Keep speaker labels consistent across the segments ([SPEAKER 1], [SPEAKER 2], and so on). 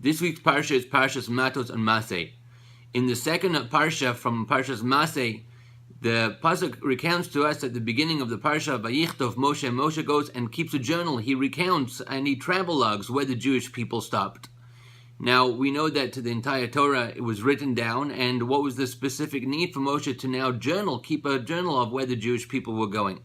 [SPEAKER 1] This week's Parsha is Parshat Matos-Massei. In the second Parsha from Parshat Massei, the Pasuk recounts to us at the beginning of the Parsha, Vayichtov Moshe goes and keeps a journal. He recounts and he travelogues where the Jewish people stopped. Now, we know that the entire Torah, it was written down, and what was the specific need for Moshe to now keep a journal of where the Jewish people were going?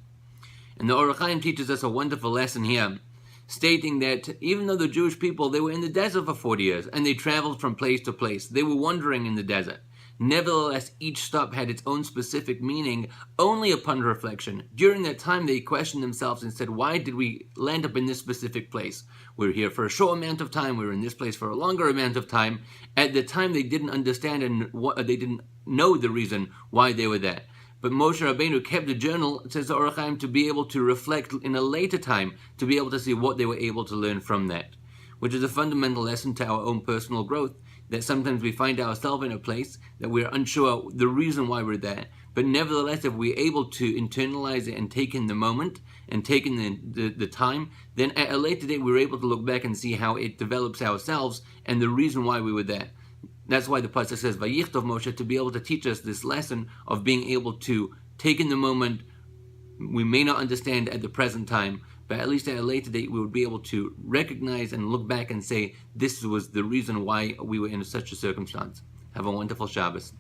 [SPEAKER 1] And the Or HaChaim teaches us a wonderful lesson here, stating that even though the Jewish people, they were in the desert for 40 years, and they traveled from place to place, they were wandering in the desert. Nevertheless, each stop had its own specific meaning only upon reflection. During that time, they questioned themselves and said, why did we land up in this specific place? We're here for a short amount of time. We're in this place for a longer amount of time. At the time, they didn't understand and they didn't know the reason why they were there. But Moshe Rabbeinu kept a journal, says the Or HaChaim, to be able to reflect in a later time, to be able to see what they were able to learn from that, which is a fundamental lesson to our own personal growth, that sometimes we find ourselves in a place that we're unsure the reason why we're there. But nevertheless, if we're able to internalize it and take in the moment and take in the time, then at a later date we're able to look back and see how it develops ourselves and the reason why we were there. That's why the Pasuk says, Vayichtov Moshe, to be able to teach us this lesson of being able to take in the moment. We may not understand at the present time, but at least at a later date we would be able to recognize and look back and say, this was the reason why we were in such a circumstance. Have a wonderful Shabbos.